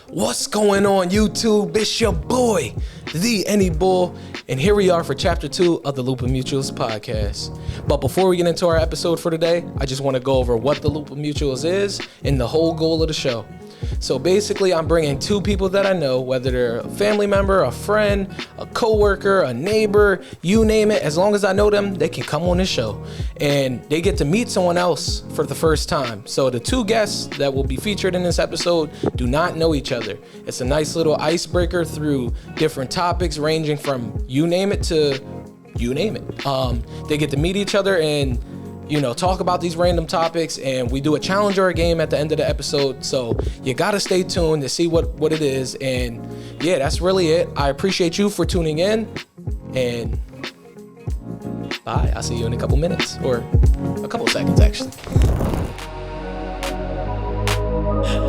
What's going on, YouTube? It's your boy, the Any Bull, and here we are for Chapter 2 of the Loop of Mutuals podcast. But before we get into our episode for today, I just want to go over what the Loop of Mutuals is and the whole goal of the show. So basically, I'm bringing two people that I know, whether they're a family member, a friend, a coworker, a neighbor, you name it. As long as I know them, they can come on the show. And they get to meet someone else for the first time. So the two guests that will be featured in this episode do not know each other. It's a nice little icebreaker through different topics ranging from you name it to you name it. They get to meet each other and talk about these random topics, and we do a challenge or a game at the end of the episode. So you gotta stay tuned to see what it is. And yeah, that's really it. I appreciate you for tuning in, and bye. I'll see you in a couple minutes, or a couple seconds actually.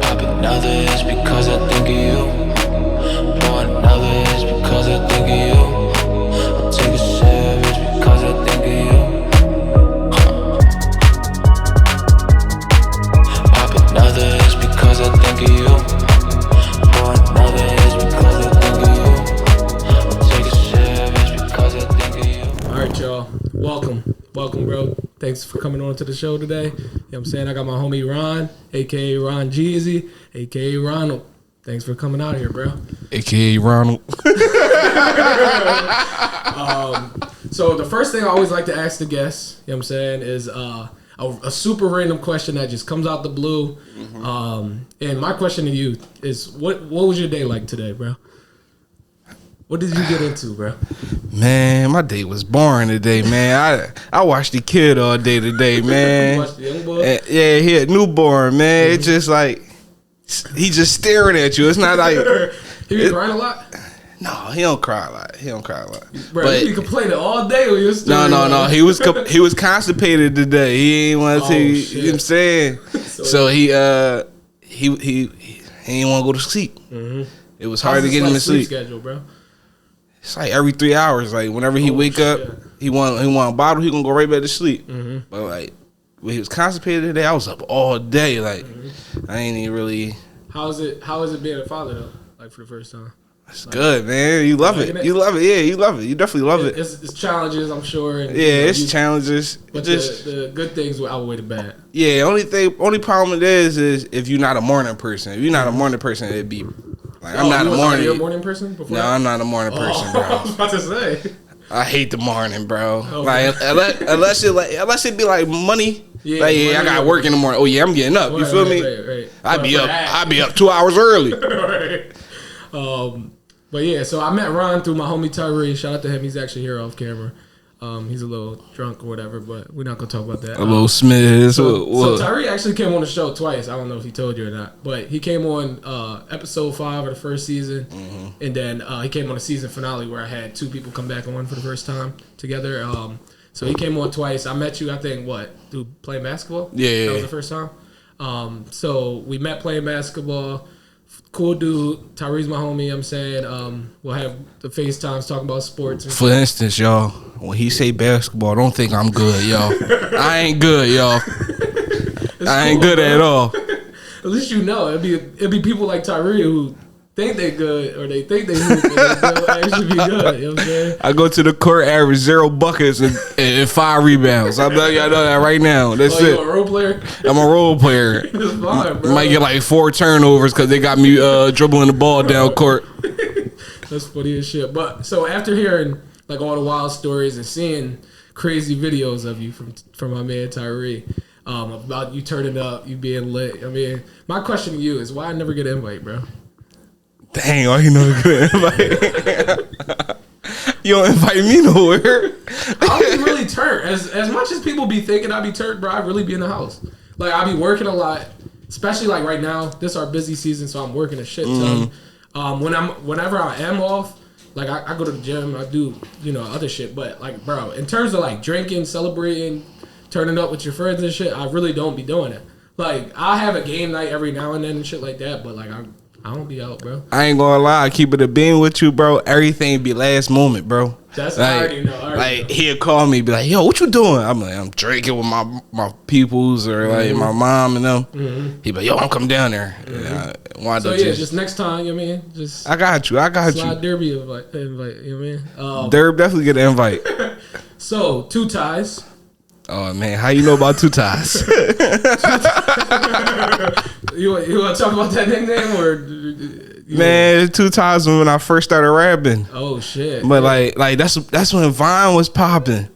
Popping others because I think of you. Pouring others because I think of you. I'll take a savage because I think of you. Others because I think of you. Pouring others because I think of you. I'll take a savage because I think of you. Alright, y'all. Welcome, bro. Thanks for coming on to the show today. You know what I'm saying? I got my homie Ron, aka Ron Jeezy, aka Ronald. Thanks for coming out here, bro. AKA Ronald. So the first thing I always like to ask the guests, you know what I'm saying, is a super random question that just comes out the blue. And my question to you is, what was your day like today, bro? What did you get into, bro? Man, my day was boring today, man. I watched the kid all day today, man. You watched the young boy? Yeah, he a newborn, man. It's just like he just staring at you. It's not like He was crying a lot? no, he don't cry a lot. Bro, But you complaining all day when you're still no. He was constipated today. He ain't want to. shit. You know what I'm saying? So he ain't want to go to sleep. It was hard to get him to sleep. Schedule, bro. It's like every 3 hours. Like whenever he wake up, he want a bottle. He gonna go right back to sleep. But like when he was constipated today, I was up all day. Like I ain't even really. How is it being a father though? Like for the first time. It's good, man. You love it. You love it. Yeah, you love it. You definitely love it. It's challenges, I'm sure. And, It's challenges. But just the good things will outweigh the bad. yeah. Only problem it is if you're not a morning person. If you're not a morning person, it'd be like I'm not a morning. You're a morning person before? No, I'm not a morning person, bro. I was about to say. I hate the morning, bro. Okay. Like unless it be like money. Yeah, Like I got work in the morning. Oh yeah, I'm getting up. You feel me? Right. I'd be up 2 hours early. Right. But yeah, so I met Ron through my homie Tyree. Shout out to him. He's actually here off camera. He's a little drunk or whatever, but we're not gonna talk about that. A little Smith. So Tyree actually came on the show twice. I don't know if he told you or not, but he came on episode 5 of the first season, and then he came on the season finale where I had 2 people come back on for the first time together. So he came on twice. I met you, I think, through playing basketball? Yeah. That was the first time. So we met playing basketball. Cool dude. Tyree's my homie, I'm saying. We'll have the FaceTimes talking about sports. And For instance, y'all, when he say basketball, don't think I'm good, y'all. I ain't good, y'all. I ain't good at all. At least you know. It'd be people like Tyree who think they good or they think they hoop and they'll actually be good. You know what I'm saying? I go to the court, average 0 buckets and 5 rebounds. I'm letting y'all know that right now. That's it. You a role player? I'm a role player. That's fine, bro. Might get like 4 turnovers because they got me dribbling the ball down court. That's funny as shit. But so after hearing like all the wild stories and seeing crazy videos of you from my man Tyree, about you turning up, you being lit. I mean, my question to you is why I never get an invite, bro? Dang, all you know is good invite. You don't invite me nowhere. I don't be really turned. As much as people be thinking I be turned, bro, I really be in the house. Like I be working a lot, especially like right now. This is our busy season, so I'm working a shit ton. Whenever I am off, like I go to the gym, I do other shit. But like, bro, in terms of like drinking, celebrating, turning up with your friends and shit, I really don't be doing it. Like I have a game night every now and then and shit like that, but like I don't be out, bro. I ain't gonna lie, I keep it a beam with you, bro. Everything be last moment, bro. That's I already know. Like he'll call me, be like, "Yo, what you doing?" I'm like, "I'm drinking with my peoples or like my mom and them." Mm-hmm. He be like, "Yo, I'm coming down there." Mm-hmm. So yeah, just next time, you know what I mean? Just I got you. Slide Derby invite, you know what I mean? Derb definitely get an invite. So 2 ties. Oh man, how you know about 2 ties? You want to talk about that nickname or? Man, 2 ties when I first started rapping. Oh shit! But like that's when Vine was popping.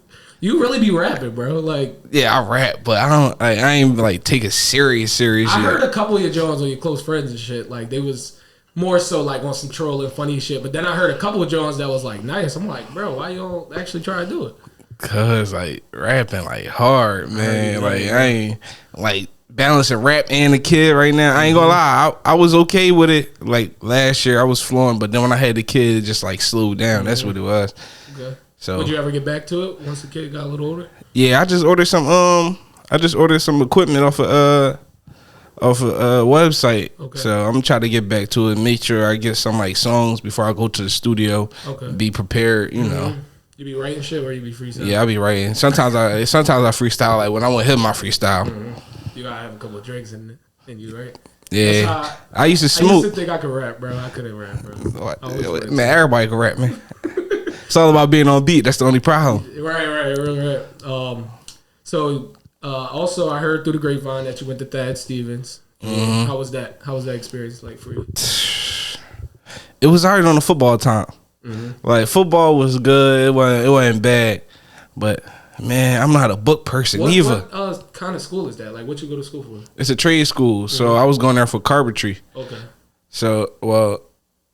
You really be rapping, bro? Like yeah, I rap, but I don't. I ain't like take it serious. I heard a couple of your Jones on your close friends and shit. Like they was more so like on some trolling funny shit. But then I heard a couple of Jones that was like nice. I'm like, bro, why you don't actually try to do it? Cause like rapping like hard, man. Like I ain't like balancing rap and the kid right now. I ain't gonna lie, I was okay with it. Like last year, I was flowing, but then when I had the kid, it just like slowed down. That's what it was. Okay. So would you ever get back to it once the kid got a little older? Yeah, I just ordered some equipment off a website. Okay. So I'm trying to get back to it. Make sure I get some like songs before I go to the studio. Okay. Be prepared, you know. You be writing shit or you be freestyling? Yeah, I be writing. Sometimes I freestyle. Like when I want to hit my freestyle. You gotta have a couple of drinks in you, right? Yeah. I used to smoke. I used to think I could rap, bro. I couldn't rap, bro. Man, everybody can rap, man. It's all about being on beat. That's the only problem. Right. So also I heard through the grapevine that you went to Thad Stevens. Mm-hmm. How was that? How was that experience like for you? It was already on the football time. Mm-hmm. Like football was good. It wasn't bad, but man, I'm not a book person either. What kind of school is that? Like, what you go to school for? It's a trade school, so I was going there for carpentry. Okay. So, what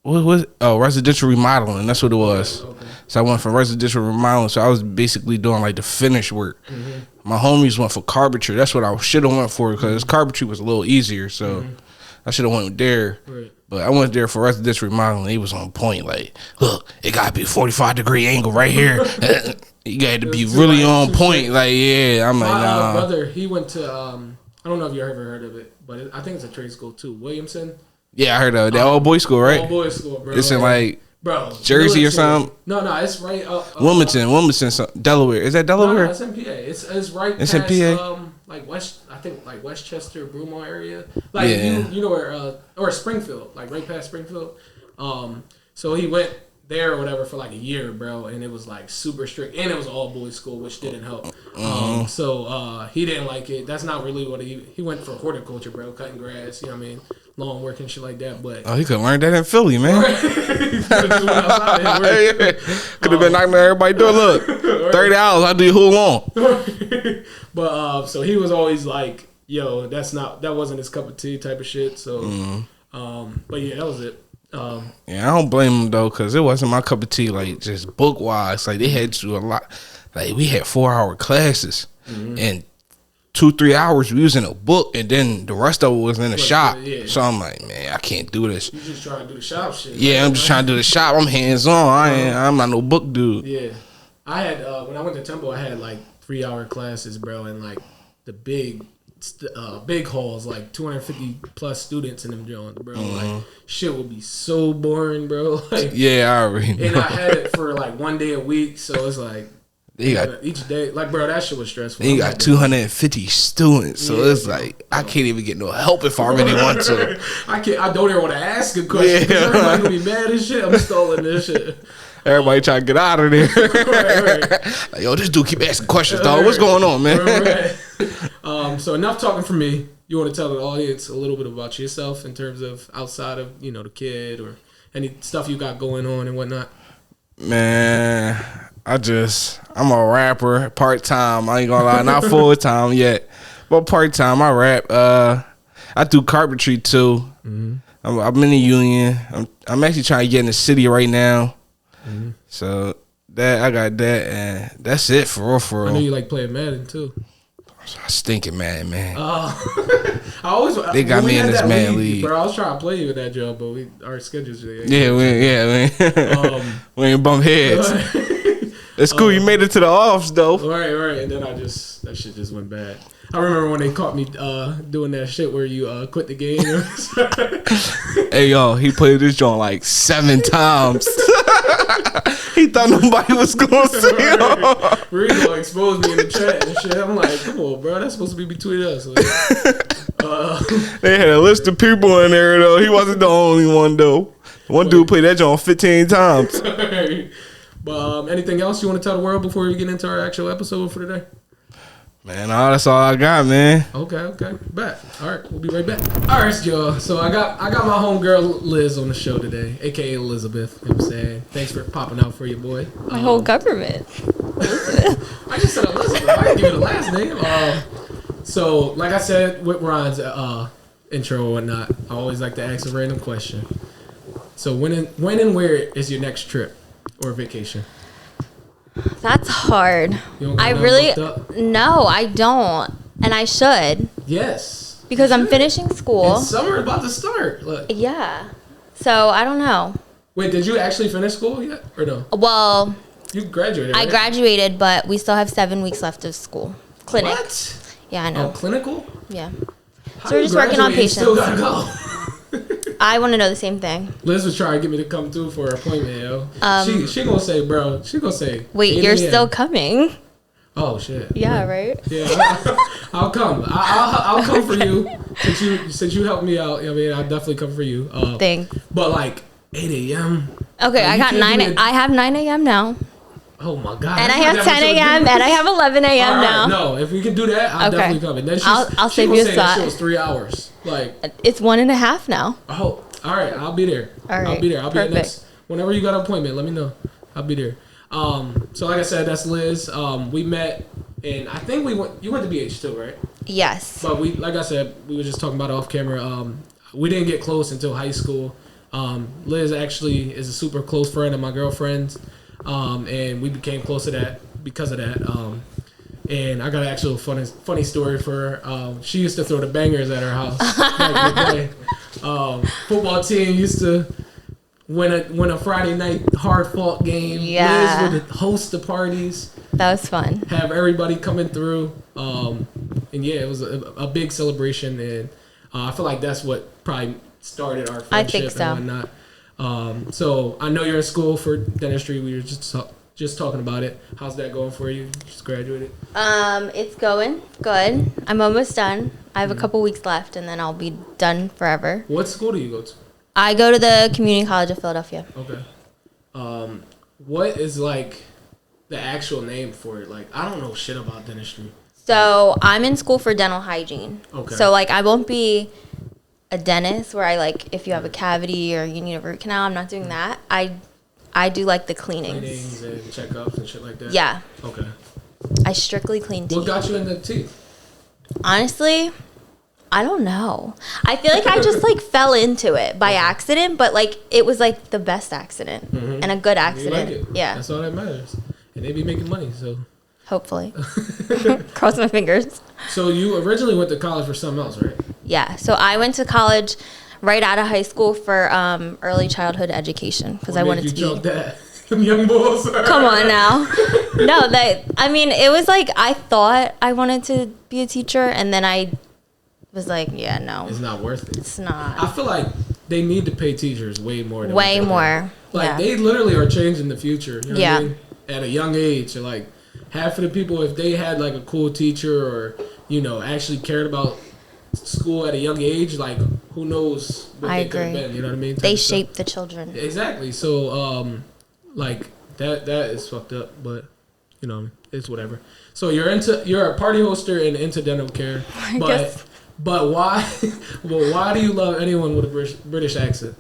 was it? Oh, residential remodeling. That's what it was. Okay. So I went for residential remodeling. So I was basically doing like the finish work. Mm-hmm. My homies went for carpentry. That's what I should have went for because carpentry was a little easier. So I should have went there. Right. But I went there for residential remodeling. He was on point. Like, look, it got to be a 45-degree angle right here. You got to be really on point. Like, yeah. I'm like, nah. My brother, he went to, I don't know if you ever heard of it, but I think it's a trade school too. Williamson. Yeah, I heard of it. That all boys school, right? All boys school, bro. It's in like Jersey or something. No, it's right up. Wilmington, Delaware. Is that Delaware? No, it's in PA. It's right it's past, in PA. Like West, I think like Westchester, Broomall area. Like you know where, or Springfield, like right past Springfield. So he went there or whatever for like a year, bro, and it was like super strict, and it was all boys school, which didn't help. So he didn't like it. That's not really what he went for horticulture, bro, cutting grass. You know what I mean? Lawn work and shit like that. But he could learn that in Philly, man. Could have been knocking on everybody's door. Look, 30 hours, I'll do your whole lawn. But so he was always like, yo, that wasn't his cup of tea type of shit. So but yeah, that was it. Yeah, I don't blame him though, cause it wasn't my cup of tea. Like just book wise, like they had to do a lot. Like we had 4-hour classes, and 2-3 hours we was in a book, and then the rest of it was in the shop. Yeah. So I'm like, man, I can't do this. You just trying to do the shop shit. Yeah, I'm just trying to do the shop. I'm hands on. I'm not no book dude. Yeah, I had when I went to Temple, I had like 3-hour classes, bro, and like the big halls, like 250 plus students in them joints, bro. Like shit would be so boring, bro. Like yeah, I already know. And I had it for like 1 day a week, so it's like each day, like bro, that shit was stressful. You got 250 students, so it's like I can't even get no help if I really want to. I don't even want to ask a question. Yeah. Everybody gonna be mad as shit. I'm stalling this shit. Everybody trying to get out of there. Right. Like, yo, this dude keep asking questions, dog. What's going on, man? Right. So enough talking from me. You want to tell the audience a little bit about yourself in terms of outside of the kid or any stuff you got going on and whatnot. Man, I'm a rapper part time. I ain't gonna lie, not full time yet, but part time. I rap. I do carpentry too. Mm-hmm. I'm in the union. I'm actually trying to get in the city right now. Mm-hmm. So that I got that, and that's it for real. I know you like playing Madden too. I stink at Madden, man. They got me in this Madden league, bro. I was trying to play you with that job, but our schedules. We ain't bump heads. It's cool. You made it to the offs though. Right, and then that shit just went bad. I remember when they caught me doing that shit where you quit the game. Hey, yo, he played this joint like 7 times. He thought nobody was going to see him. Really gonna expose me in the chat and shit. I'm like, come on, bro. That's supposed to be between us. Like, They had a list of people in there, though. He wasn't the only one, though. One dude played that joint 15 times. But anything else you want to tell the world before we get into our actual episode for today? Man, that's all I got, man. Okay. Bet. All right, we'll be right back. All right, y'all. So I got my homegirl Liz on the show today, aka Elizabeth. You know what I'm saying? Thanks for popping out for your boy. My whole government. I just said Elizabeth. I didn't give it a last name. So, like I said with Ron's intro or whatnot, I always like to ask a random question. So when and where is your next trip or vacation? That's hard. You don't got I nothing really booked up? no, I don't, and I should Yes. because I'm Shit. finishing school. And summer about to start. Look. Yeah, so I don't know. Wait, did you actually finish school yet or no? Well, You graduated. I Right? graduated, but we still have 7 weeks left of school. Clinic. What? Yeah, I Oh, know. clinical? Yeah, How So we're you just working on graduate and Still patience. gotta go. I want to know the same thing. Liz was trying to get me to come through for her appointment, yo. She gonna say, bro. She gonna say. Wait, 8 you're a.m. still coming? Oh shit. Yeah, right. Yeah, I'll come. I'll come for you since you helped me out. I mean, I'll definitely come for you. Thanks. But like 8 a.m. Okay, You I got can't 9. do it. I have 9 a.m. now, Oh my god. and I have 10 a.m. and I have 11 a.m. All right, now. no, if we can do that, I'll Okay. definitely come. And then I'll she save gonna you a say that spot. shit was 3 hours. Like, It's 1.5 now. oh, all right, I'll be there. All right, I'll be there. I'll be at perfect. next. Whenever you got an appointment, let me know. I'll be there. So like I said, that's Liz. We met, and I think you went to BH too, right? Yes. But like I said, we were just talking about it off camera. We didn't get close until high school. Liz actually is a super close friend of my girlfriend's, and we became close to that because of that. And I got an actual funny story for her. She used to throw the bangers at her house back in the day. Football team used to win a Friday night hard fought game. Yeah. Liz would host the parties, That was fun. have everybody coming through, and yeah, it was a big celebration, and I feel like that's what probably started our I friendship think so. and whatnot. So I know you're in school for dentistry. We were just talking about it. How's that going for you? Just graduated. It's going good. I'm almost done. I have a couple weeks left, and then I'll be done forever. What school do you go to? I go to the Community College of Philadelphia. Okay. What is like the actual name for it? Like, I don't know shit about dentistry. So I'm in school for dental hygiene. Okay. So like I won't be a dentist where I like if you have a cavity or you need a root canal. I'm not doing that. I do like the cleanings. Cleanings and checkups and shit like that. Yeah. Okay. I strictly clean teeth. What got you into teeth? Honestly, I don't know. I feel like I just like fell into it by accident, but like it was like the best accident and a good You accident. like it? Yeah, That's all that matters. And they be making money, so. hopefully. Cross my fingers. So you originally went to college for something else, right? Yeah, so I went to college right out of high school for early childhood education because I What wanted made to you be. jump that? Them young bulls. Come on now. No, it was like I thought I wanted to be a teacher, and then I was like, yeah, no, It's not worth it. it's not. I feel like they need to pay teachers way more. Than Way what they pay. more. Like Yeah. they literally are changing the future. You know Yeah. what I mean? At a young age, and like half of the people, if they had like a cool teacher or actually cared about school at a young age, like who knows what I they could have agree. been. You know what I mean? They Type of stuff. shape the children. Exactly. So, like that is fucked up, but it's whatever. So you're a party hoster and into dental care, guess. but why? Well, why do you love anyone with a British accent?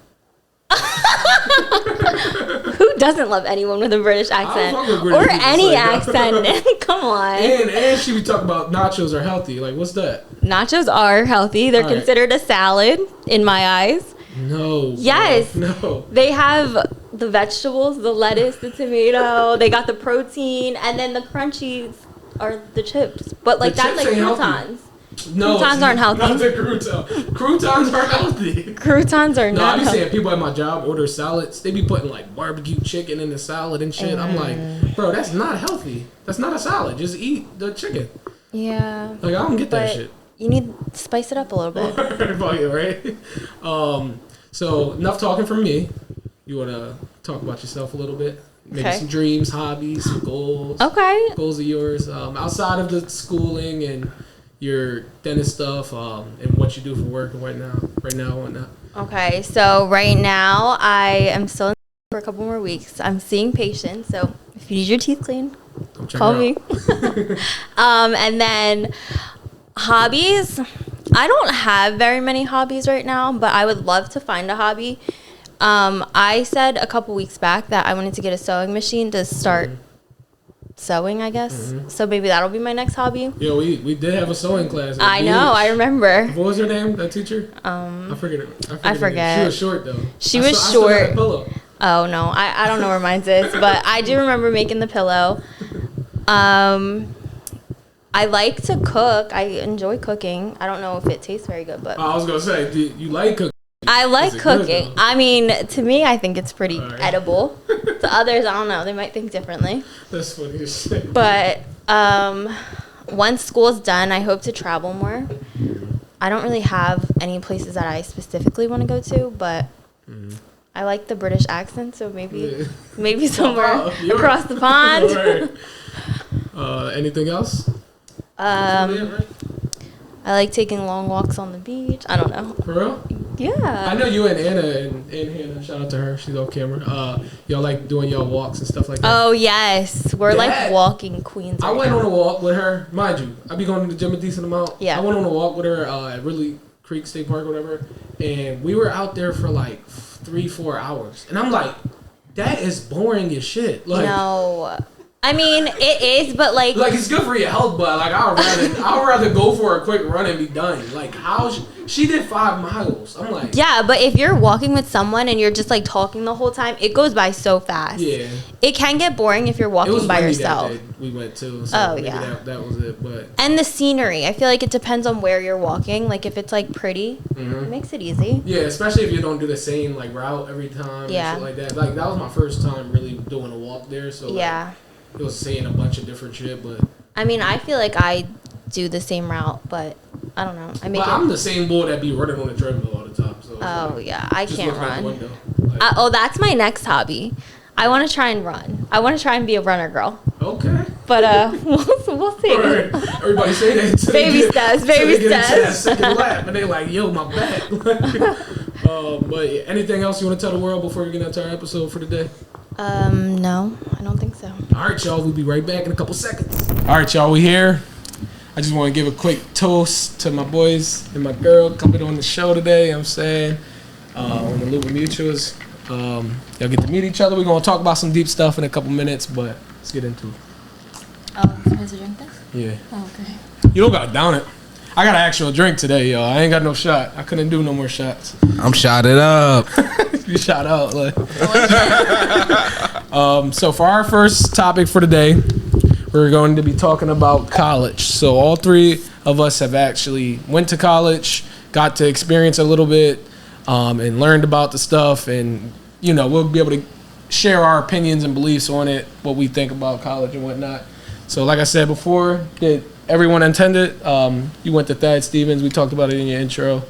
Who doesn't love anyone with a British accent fuck with British or people, any so- accent? Come on. And she be talking about nachos are healthy. Like, what's that? Nachos are healthy. They're All right. considered a salad in my eyes. No. bro. Yes. No. They have the vegetables, the lettuce, the tomato. They got the protein, and then the crunchies are the chips. But like The that's chips like ain't healthy. croutons. No. Croutons it's aren't healthy. Not the crouton. Croutons are healthy. Croutons are No, I not be healthy. saying people at my job order salads. They be putting like barbecue chicken in the salad and shit. I'm like, bro, that's not healthy. That's not a salad. Just eat the chicken. Yeah. Like I don't get that But shit. you need to spice it up a little bit. Fuck it, right? So enough talking from me. You want to talk about yourself a little bit? Maybe Okay. some dreams, hobbies, some goals. Okay. Goals of yours outside of the schooling and your dentist stuff and what you do for work and whatnot. Okay. So right now I am still in for a couple more weeks. I'm seeing patients. So if you need your teeth cleaned, Come check call her me. out. And then hobbies. I don't have very many hobbies right now, but I would love to find a hobby. I said a couple weeks back that I wanted to get a sewing machine to start sewing, I guess. So maybe that'll be my next hobby. Yeah, we did have a sewing class. I know, I remember. What was her name? That teacher? I forget it. I her forget. name. She was short though. She I was still got short. that pillow. Oh no, I don't know where mine is, but I do remember making the pillow. I like to cook. I enjoy cooking. I don't know if it tastes very good, but I was gonna say, do you like cooking? I like Is it good, cooking. though? I mean, to me, I think it's pretty Alright. edible. To others, I don't know. They might think differently. That's funny as shit. But once school's done, I hope to travel more. I don't really have any places that I specifically want to go to, but I like the British accent, so maybe somewhere Wow, you're- across the pond. Right. Anything else? I like taking long walks on the beach. I don't know. For real? Yeah. I know you and Anna and Hannah. Shout out to her. She's on camera. Y'all like doing y'all walks and stuff like that. Oh yes, we're That- like walking queens. I right went now. on a walk with her. Mind you, I be going to the gym a decent amount. Yeah. I went on a walk with her at Ridley Creek State Park or whatever, and we were out there for like 3-4 hours, and I'm like, that is boring as shit. Like, No, I mean it is, but like it's good for your health, but like I'd rather go for a quick run and be done. Like how she did 5 miles. I'm like, yeah, but if you're walking with someone and you're just like talking the whole time, it goes by so fast. yeah. It can get boring if you're It walking was by windy yourself. that day we went to. So Oh, maybe yeah. that was it. But And the scenery, I feel like it depends on where you're walking. Like if it's like pretty, Mm-hmm. it makes it easy. yeah, especially if you don't do the same like route every time. Yeah. And shit like that. Like that was my first time really doing a walk there. So like, Yeah. it was saying a bunch of different shit, but I mean, I feel like I do the same route, but I don't know. I make but it. I'm the same boy that be running on the treadmill all the time. So it's Oh like, yeah, I just can't look out the run. window. Like, Oh, that's my next hobby. I want to try and run. I want to try and be a runner girl. okay. But we'll see. All right. Everybody say that. until they Baby get- steps, until baby they get into that steps. second lap, and they like, yo, my back. But yeah, anything else you want to tell the world before we get into our episode for today? No, I don't think so. All right, y'all. We'll be right back in a couple seconds. All right, y'all. We here. I just want to give a quick toast to my boys and my girl coming on the show today. You know what I'm saying on the Loop of Mutuals. Y'all get to meet each other. We're gonna talk about some deep stuff in a couple minutes, but let's get into it. Oh, supposed to drink this? Yeah. Oh, okay. You don't gotta down it. I got an actual drink today, y'all. I ain't got no shot. I couldn't do no more shots. I'm shotted up. You shot out. Like. So for our first topic for today, we're going to be talking about college. So all three of us have actually went to college, got to experience a little bit, and learned about the stuff. And, you know, we'll be able to share our opinions and beliefs on it, what we think about college and whatnot. So like I said before, did everyone attended? You went to Thad Stevens. We talked about it in your intro.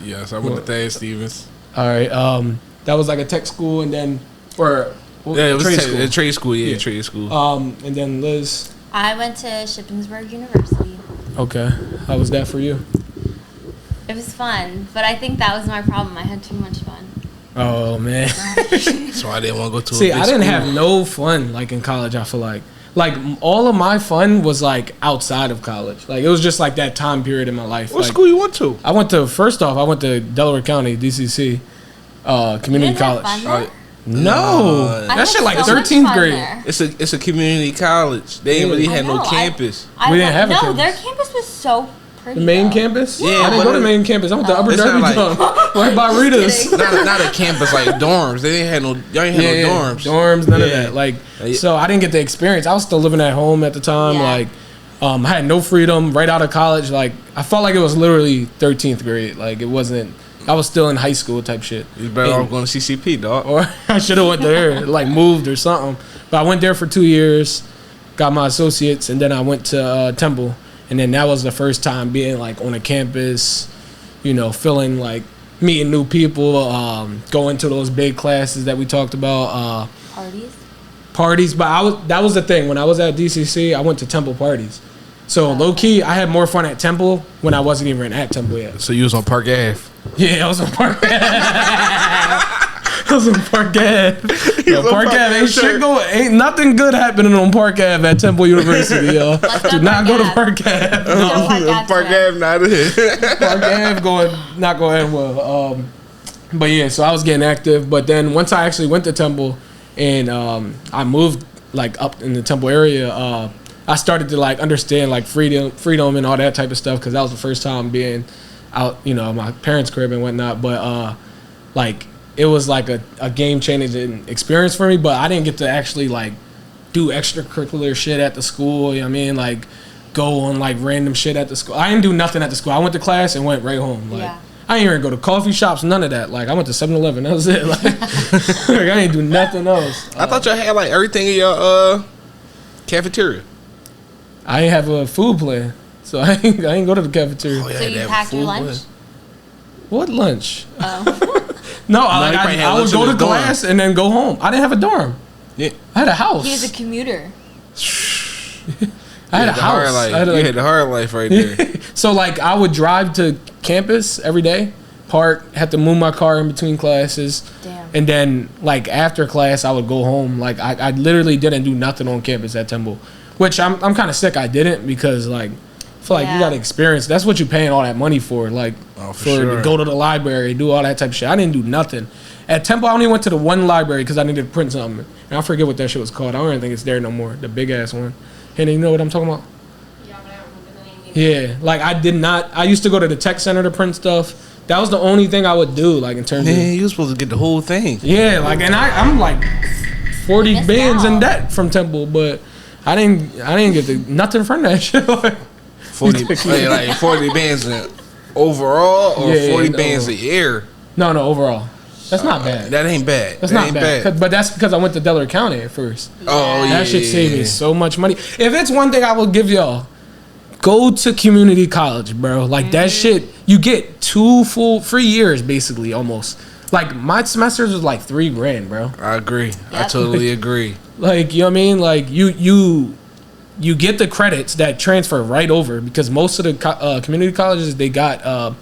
Yes, I went to Thad Stevens. All right. That was like a tech school, and then Yeah, it was trade a school. trade school. Yeah, Yeah. trade school. And then Liz. I went to Shippensburg University. Okay, how was that for you? It was fun, but I think that was my problem. I had too much fun. Oh man. So I didn't want to go to. See, a big I didn't school. have no fun like in college. I feel like all of my fun was like outside of college. Like it was just like that time period in my life. What like, school you went to? I went to Delaware County, DCC, community You didn't have college. fun there? No, I that had shit like so much 13th fun grade. there. It's a community college. They ain't really I had no know, campus. We didn't have a no, campus. their campus was so pretty. The main though. campus? Yeah, I didn't but go to it- the main campus. I went to Upper It's not Derby like- John, right by Rita's. not a campus like dorms. They didn't have no. Y'all ain't had no dorms. Dorms, none of Yeah. that. Like, Yeah. so I didn't get the experience. I was still living at home at the time. Yeah. Like, I had no freedom right out of college. Like, I felt like it was literally 13th grade. Like, it wasn't. I was still in high school type shit. You better And- off going to CCP, dog. or I should have went there, like moved or something. But I went there for 2 years, got my associates, and then I went to Temple. And then that was the first time being like on a campus, you know, feeling like meeting new people, going to those big classes that we talked about, parties. But that was the thing. When I was at DCC, I went to Temple parties. So low key, I had more fun at Temple when I wasn't even at Temple yet. So you was on Park Ave. Yeah, I was on Park Ave. I was on Park Ave. Yo, Park Ave ain't shit going. Ain't nothing good happening on Park Ave at Temple University, yo. Do not go to Park Ave. No. Park Ave not it. Park Ave not going well. But yeah, so I was getting active. But then once I actually went to Temple and I moved like up in the Temple area, I started to like understand like freedom and all that type of stuff, because that was the first time being out, you know, my parents' crib and whatnot. But like it was like a game changing experience for me. But I didn't get to actually like do extracurricular shit at the school. You know what I mean? Like go on like random shit at the school. I didn't do nothing at the school. I went to class and went right home. Like I didn't even go to coffee shops, none of that. Like I went to 7-Eleven. That was it. Like, like I didn't do nothing else. I thought y'all had like everything in your cafeteria. I didn't have a food plan, so I ain't go to the cafeteria. Oh, yeah, So you packed your lunch? What lunch? Oh. No, I would go to class and then go home. I didn't have a dorm. Yeah. I had a house. He was a commuter. I had a house. You had the hard life right there. So like I would drive to campus every day, park, had to move my car in between classes. Damn. And then like after class I would go home. Like I literally didn't do nothing on campus at Temple. Which I'm kind of sick I didn't, because like I feel like you got to experience. That's what you're paying all that money for. Like to go to the library, do all that type of shit. I didn't do nothing. At Temple, I only went to the one library because I needed to print something. And I forget what that shit was called. I don't even think it's there no more. The big ass one. Hey, you know what I'm talking about? Yeah, but I don't remember the name. Yeah. Like I used to go to the tech center to print stuff. That was the only thing I would do. Like in terms of. Man, you were supposed to get the whole thing. Yeah. Like, and I'm like 40 bands in debt from Temple, but I didn't get nothing from that shit. 40 bands overall, or 40 bands a year? No, overall. That's not bad. That ain't bad. That's not bad. But that's because I went to Delaware County at first. Oh, yeah. That shit saved me so much money. If it's one thing I will give y'all, go to community college, bro. Like that shit, you get 2 full 3 years basically almost. Like my semesters was like $3,000, bro. I agree. I totally agree. Like, you know what I mean? Like you get the credits that transfer right over, because most of the community colleges, they got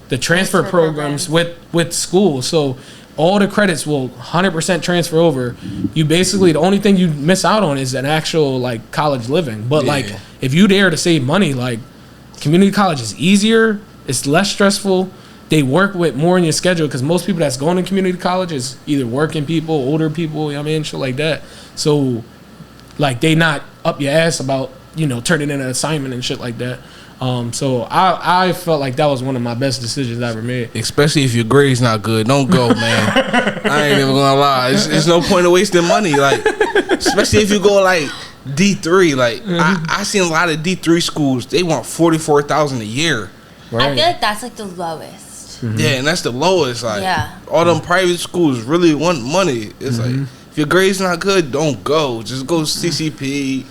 the transfer programs with school. So all the credits will 100% transfer over. You basically, the only thing you miss out on is an actual like college living. But like if you dare to save money, like community college is easier, it's less stressful. They work with more in your schedule, because most people that's going to community college is either working people, older people, you know what I mean, shit like that. So like they not up your ass about, you know, turning in an assignment and shit like that. So I felt like that was one of my best decisions I ever made. Especially if your grade's not good, don't go, man. I ain't even gonna lie. It's no point of wasting money. Like, especially if you go like D3. Like I seen a lot of D3 schools. They want $44,000 a year. Right. I feel like that's like the lowest. Mm-hmm. Yeah, and that's the lowest. Like, Yeah. all them private schools really want money. It's like, if your grade's not good, don't go. Just go CCP.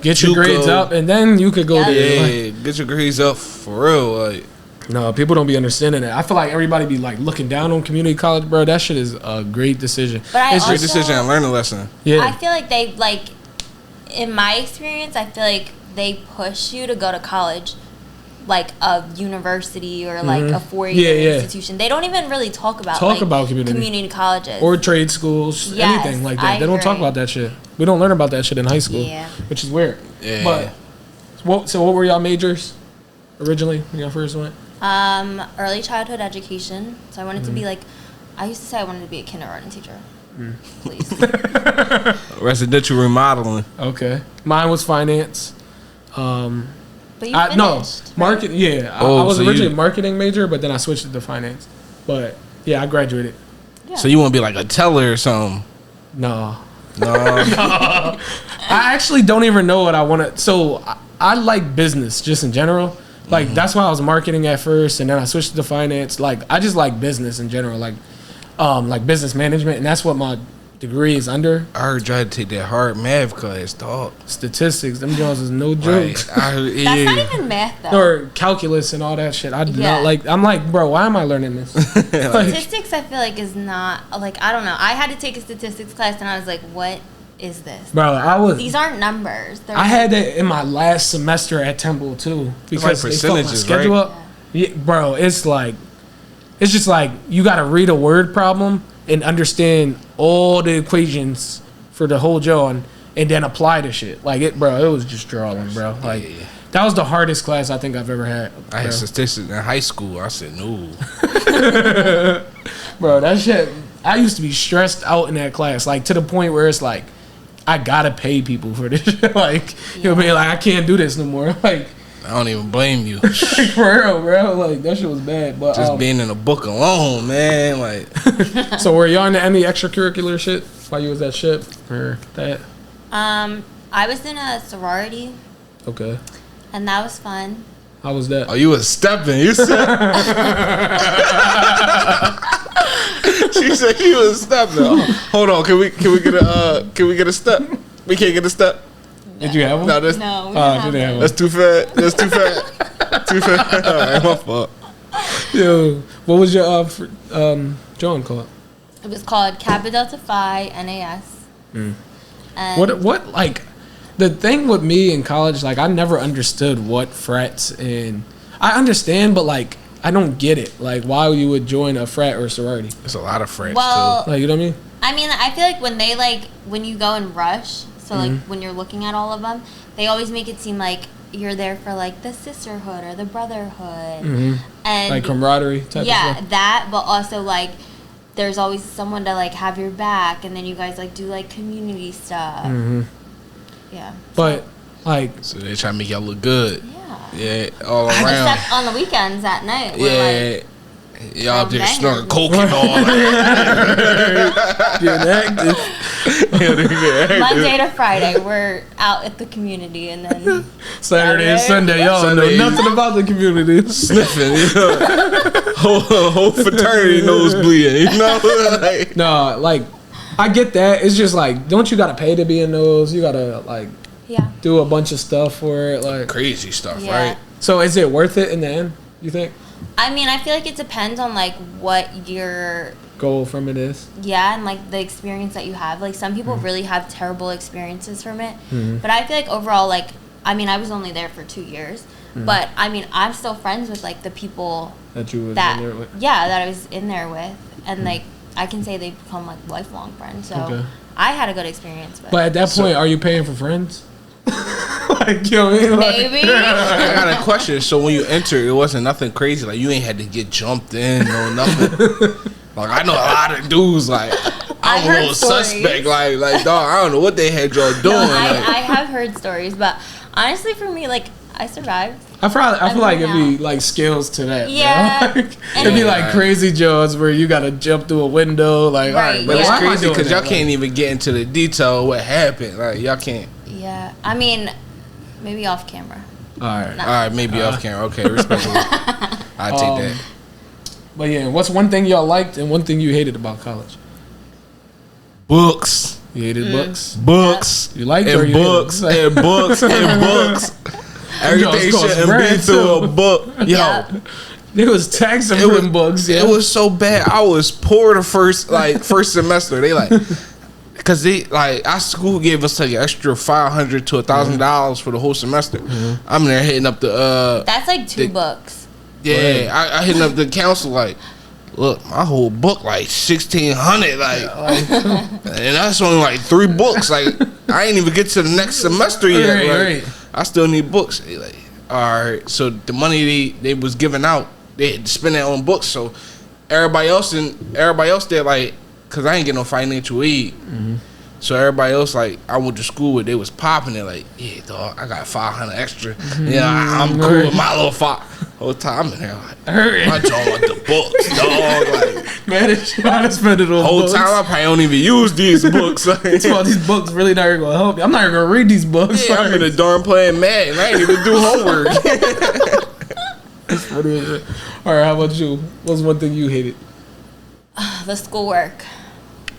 Get your grades up, and then you could go there. Yeah, get your grades up for real. Like, no, people don't be understanding that. I feel like everybody be like looking down on community college, bro. That shit is a great decision. But It's great just- decision and learn a lesson. yeah. I feel like they like, in my experience, I feel like they push you to go to college, like a university or like a 4-year institution. They don't even really talk about community colleges or trade schools, Yes, anything like that. I They don't talk agree. about that shit. We don't learn about that shit in high school, which is weird. Yeah. But what were y'all majors originally when y'all first went? early childhood education. So I wanted to be like, I used to say I wanted to be a kindergarten teacher. Please. Residential remodeling. Okay, mine was finance. But you No, finished. right? market. Yeah, I was so originally you- a marketing major, but then I switched it to finance. But yeah, I graduated. So you want to be like a teller or something? No, No. I actually don't even know what I want to. So I like business just in general. Like that's why I was marketing at first, and then I switched to finance. Like I just like business in general, like business management, and that's what my degrees under. I heard you had to take that hard math class, dog. Statistics, them Jones is no joke. That's not even math though. Or calculus and all that shit. I do not like. I'm like, bro, why am I learning this? Statistics, I feel like is not like I don't know. I had to take a statistics class, and I was like, what is this? Bro, these aren't numbers. I had that in my last semester at Temple too because like they fucked my schedule right? up. Yeah, bro, it's just like you got to read a word problem and understand all the equations for the whole John and then apply the shit. Like it was just drawing, bro. Like that was the hardest class I think I've ever had. Bro. I had statistics in high school. I said no. Bro, that shit, I used to be stressed out in that class, like to the point where it's like I gotta pay people for this shit. Like, you know what I mean? Like I can't do this no more. Like I don't even blame you. like, for real, bro. Like that shit was bad. But just being in a book alone, man. Like, so were y'all into any extracurricular shit while you was at SHIP or that? I was in a sorority. Okay. And that was fun. How was that? oh, you was stepping. You said. She said you was stepping. Oh, hold on, can we get a step? We can't get a step. Did you have one? No, that's No, we didn't have one. that's too fat. That's too fat. Too fat. All right, my fault. Yo, what was your John called? It was called Kappa Delta Phi NAS. And What like the thing with me in college, like I never understood what frats and I understand, but like I don't get it. Like why you would join a frat or a sorority. There's a lot of friends Well, too. Like you know what I mean? I feel like when you go in rush, so like when you're looking at all of them, they always make it seem like you're there for like the sisterhood or the brotherhood, and Like camaraderie type of stuff. that. But also like there's always someone to like have your back, and then you guys like do like community stuff. Yeah. But like So they try to make y'all look good. Yeah. Yeah, all around. Except on the weekends at night. We're like, Y'all up there bangers. snorting coke and all that. getting active. Monday to Friday, we're out at the community, and then Saturday and Sunday, y'all Sunday. know nothing about the community. Sniffing, you know. whole fraternity nose bleeding, you know. Like, No, like I get that. It's just like, don't you gotta pay to be in those? You gotta like yeah. do a bunch of stuff for it. Like, crazy stuff, Yeah. right? so is it worth it in the end? You think? I mean, I feel like it depends on like what your Goal from it is. and like the experience that you have. Like some people really have terrible experiences from it, but I feel like overall, like I mean, I was only there for 2 years, but I mean, I'm still friends with like the people That you was that in there with. that I was in there with, and like I can say they become like lifelong friends. So Okay. I had a good experience. But at that point, are you paying for friends? Like, you know what I mean? Like, maybe. I got a question. So when you entered, it wasn't nothing crazy. Like you ain't had to get jumped in or nothing. Like I know a lot of dudes. Like I'm a heard little stories. suspect. Like dog, I don't know what they had y'all doing. No, like, I have heard stories, but honestly, for me, like I survived. I feel like it'd mean, be like skills to that. Yeah. Bro. Like, it'd be like Right. crazy jobs where you gotta jump through a window. Like, all right, Right, but yeah. it's why am I crazy doing because that? y'all can't even get into the detail of what happened. Like y'all can't. Yeah, I mean, maybe off camera. All right. All right, maybe off camera. Okay, respectable. I take that. But yeah, what's one thing y'all liked and one thing you hated about college? Books. You hated books. Books. You liked or and you hated books them? and books and books. Everything cost shouldn't be bread, through too. a book. Yo, Yeah. There was tax and written books. Yeah. it was so bad. I was poor the first semester. They like, cause they like our school gave us like an extra $500 to $1,000 for the whole semester. I'm there hitting up the That's like two They- books. yeah. I hitting up the council like, look, my whole book like 1,600 and that's only like 3 books. Like I ain't even get to the next semester yet. Right, Like, right. I still need books. They like, all right. So the money they was giving out, they had to spend that on books. So everybody else there like, cause I ain't get no financial aid. So everybody else like I went to school with, they was popping it like, yeah, dog, I got 500 extra. Yeah, I'm cool with my little 5. Whole time I'm in there like, my jaw with the books, dog. Like Man, it's trying to spend it on whole books. time I probably don't even use these books. Like, Well, these books really not gonna help you. I'm not even gonna read these books. yeah, I'm in the dorm playing Madden. I ain't even do homework. All right, how about you? What's one thing you hated? The schoolwork.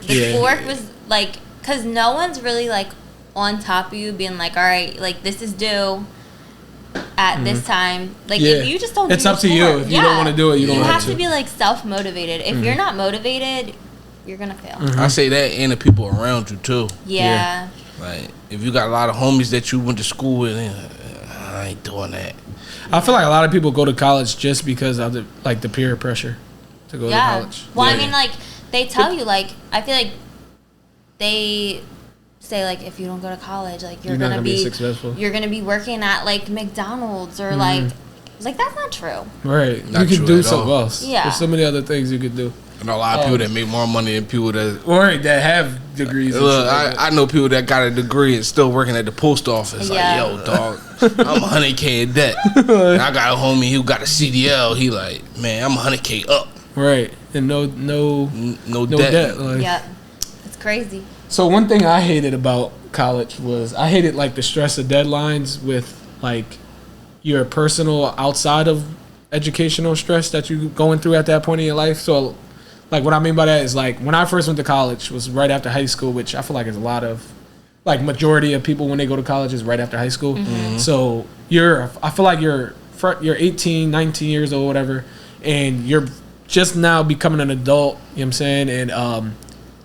The fork was like, because no one's really like on top of you being like, all right, like this is due at this time. Like if you just don't. It's up to you. If you don't want to do it, you don't have to. You have to be like self-motivated. If you're not motivated, you're gonna fail. I say that, and the people around you too. Yeah. Like if you got a lot of homies that you went to school with, I ain't doing that. I feel like a lot of people go to college just because of the peer pressure to go to college. Well, I mean, like they tell you, like I feel like they say like if you don't go to college, like you're gonna be successful. You're gonna be working at like McDonald's or like that's not true. Right. Not you true could do at something all. else. Yeah. There's so many other things you could do. I know a lot of people that make more money than people that. Right, that have degrees. Look, I know people that got a degree and still working at the post office. Yeah. Like, yo, dog, I'm 100K in debt. And I got a homie who got a CDL. He like, man, I'm 100K up. Right, and no debt. Like. Yeah, it's crazy. So one thing I hated about college was I hated like the stress of deadlines with like your personal outside of educational stress that you going through at that point in your life. So like what I mean by that is like when I first went to college was right after high school, which I feel like is a lot of like majority of people when they go to college is right after high school. So I feel like you're 18, 19 years old, whatever, and you're just now becoming an adult, you know what I'm saying? And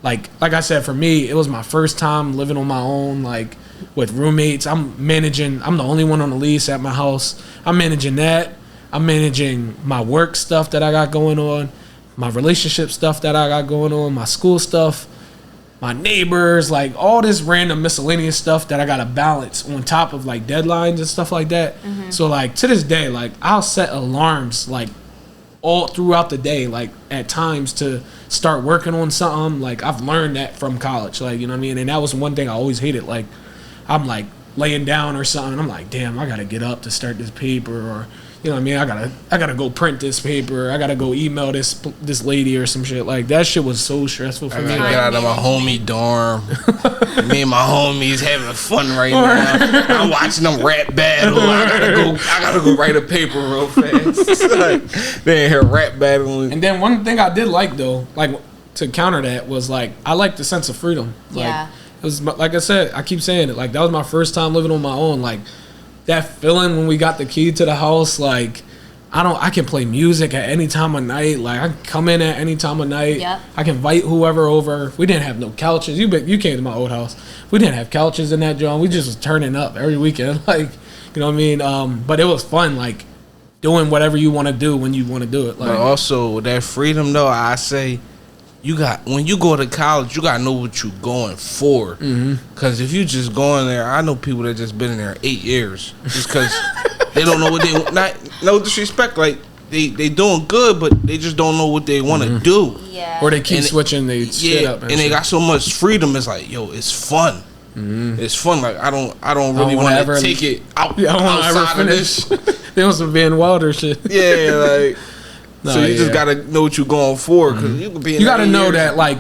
like I said, for me, it was my first time living on my own, like with roommates. I'm the only one on the lease at my house. I'm managing that. I'm managing my work stuff that I got going on, my relationship stuff that I got going on, my school stuff, my neighbors, like all this random miscellaneous stuff that I got to balance on top of like deadlines and stuff like that. So like to this day, like I'll set alarms like all throughout the day, like at times to start working on something. Like I've learned that from college, like, you know what I mean? And that was one thing I always hated. Like I'm like laying down or something, I'm like, damn, I got to get up to start this paper, or you know what I mean? I gotta go print this paper. I gotta go email this lady or some shit. Like that shit was so stressful for me. I gotta get out of my homie dorm. Me and my homies having fun right now. I'm watching them rap battle. I gotta go write a paper real fast. Like, they in here rap battling. And then one thing I did like though, like to counter that, was like I liked the sense of freedom. Like, Yeah. It was like I said, I keep saying it. Like that was my first time living on my own. Like that feeling when we got the key to the house, like I can play music at any time of night. Like I can come in at any time of night. Yep. I can invite whoever over. We didn't have no couches. You came to my old house. We didn't have couches in that joint. We just was turning up every weekend. Like, you know what I mean? But it was fun, like doing whatever you want to do when you want to do it. Like, But also that freedom though, I say when you go to college, you gotta know what you're going for. Cause if you just go in there, I know people that just been in there 8 years just cause they don't know what they not. No disrespect, like they doing good, but they just don't know what they want to do. Yeah. or they keep switching they shit up. And they got so much freedom. It's like, yo, it's fun. It's fun. Like I don't really want to take it out. Yeah, I don't want to ever outside of finish. this. They want some Van Wilder shit. Yeah, like. No, So you just yeah. gotta know what you're going for, because you could be. In You got to 8 know years. that like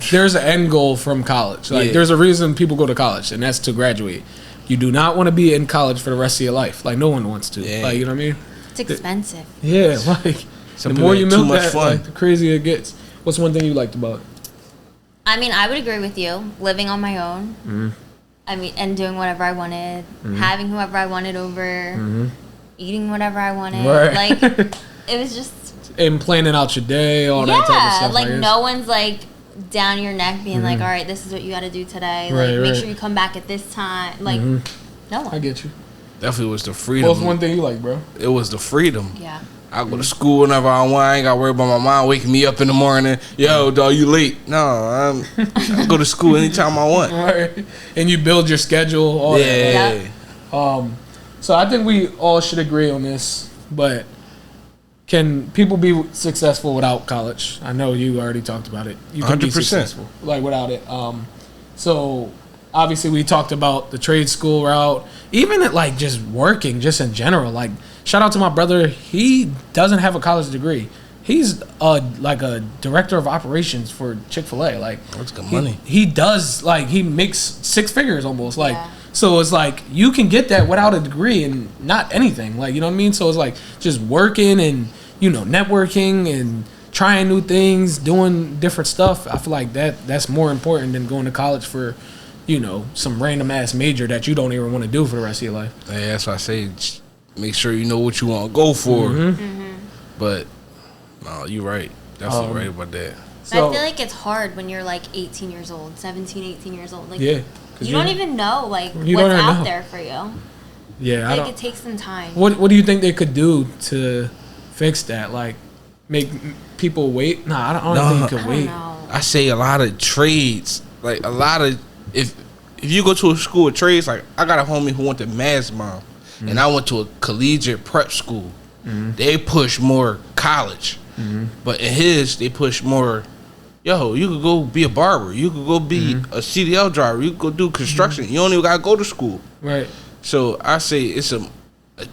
there's an end goal from college. Like Yeah. there's a reason people go to college, and that's to graduate. You do not want to be in college for the rest of your life. Like no one wants to. Yeah. Like, you know what I mean? It's expensive. Yeah. Like Some the more you people have milk too much that, fun. like, the crazier it gets. What's one thing you liked about it? I mean, I would agree with you. Living on my own. I mean, and doing whatever I wanted, having whoever I wanted over, eating whatever I wanted. Right. Like, it was just And planning out your day, all that type of yeah. stuff. Like it's- no one's like down your neck, being like, "All right, this is what you got to do today. Like, Right, make right. sure you come back at this time." Like, no I one. get you. Definitely was the freedom. What's one thing you like, bro? It was the freedom. Yeah. I go to school whenever I want. I ain't got to worry about my mom waking me up in the morning. Yo, dog, you late? No, I go to school anytime I want. Right. And you build your schedule, all that. Yeah. Yep. So I think we all should agree on this, but can people be successful without college? I know you already talked about it. You can be 100%. successful like without it. So obviously we talked about the trade school route, even at like just working, just in general. Like shout out to my brother. He doesn't have a college degree. He's like a director of operations for Chick-fil-A. Like That's good money. He does like he makes 6 figures almost. Like Yeah. so it's like you can get that without a degree and not anything. Like, you know what I mean? So it's like just working and, you know, networking and trying new things, doing different stuff. I feel like that's more important than going to college for, some random ass major that you don't even want to do for the rest of your life. Yeah, that's why I say make sure you know what you want to go for. But no, you're right. Definitely right about that. So, I feel like it's hard when you're like 18 years old, 17, 18 years old. Like, yeah. You don't even know like what's out there for you. Yeah, like it takes some time. What do you think they could do to fix that? Like make people wait? Nah, I don't think you could wait. I say a lot of trades, like a lot of if you go to a school of trades, like I got a homie who went to Masmom, and I went to a collegiate prep school. They push more college, but in his they push more. Yo, you could go be a barber. You could go be a CDL driver. You could go do construction. You don't even gotta go to school. Right. So I say it's a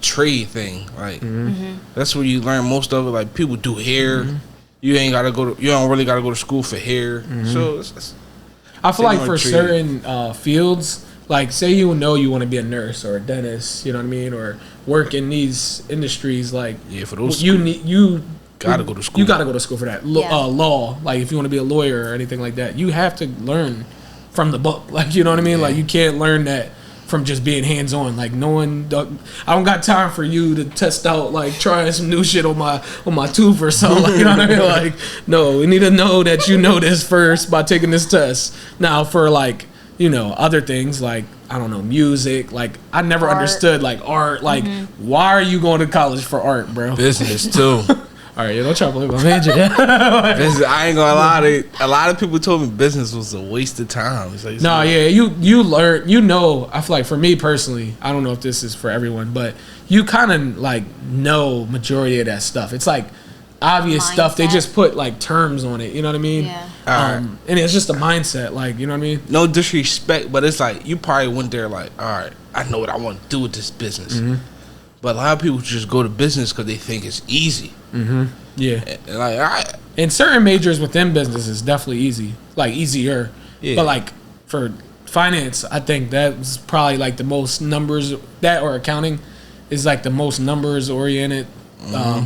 trade thing. Like that's where you learn most of it. Like people do hair. You ain't gotta go. You don't really gotta go to school for hair. So I feel like for certain fields, like say you know you want to be a nurse or a dentist. You know what I mean, or work in these industries. Like for those you gotta go to school. You gotta go to school for that. Law, like if you want to be a lawyer or anything like that, you have to learn from the book. Like you know what I mean. Like you can't learn that from just being hands on. Like I don't got time for you to test out like trying some new shit on my tooth or something. Like, you know what I mean? Like no, we need to know that you know this first by taking this test. Now for like other things like I don't know, music. Like I never understood like art. Like why are you going to college for art, bro? Business too. All right, don't try to believe my major. I ain't gonna lie. A lot of people told me business was a waste of time. You learn. I feel like for me personally, I don't know if this is for everyone, but you kind of like know majority of that stuff. It's like obvious stuff. They just put like terms on it. You know what I mean? Yeah. And it's just a mindset. Like you know what I mean? No disrespect, but it's like you probably went there like, all right, I know what I want to do with this business. But a lot of people just go to business because they think it's easy. Yeah. And like, all right. And certain majors within business is definitely easy, like easier. Yeah. But like for finance, I think that's probably like the most numbers or accounting is like the most numbers oriented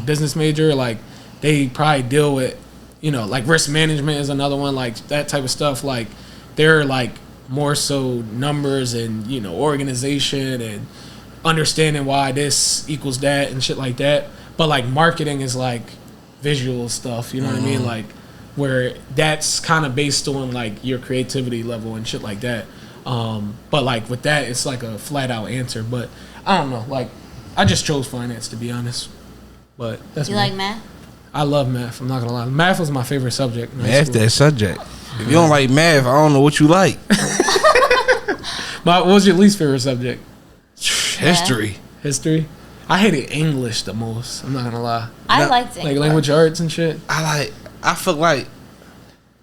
business major. Like they probably deal with, like risk management is another one. Like that type of stuff. Like they're like more so numbers and organization and understanding why this equals that and shit like that. But like marketing is like visual stuff, you know what I mean? Like where that's kind of based on like your creativity level and shit like that. But like with that, it's like a flat out answer. But I don't know. Like I just chose finance to be honest. But that's like math? I love math. I'm not gonna lie. Math was my favorite subject. Math that subject. If you don't like math, I don't know what you like. What was your least favorite subject? History. I hated English the most. I'm not gonna lie. I liked English. Like language arts and shit. I feel like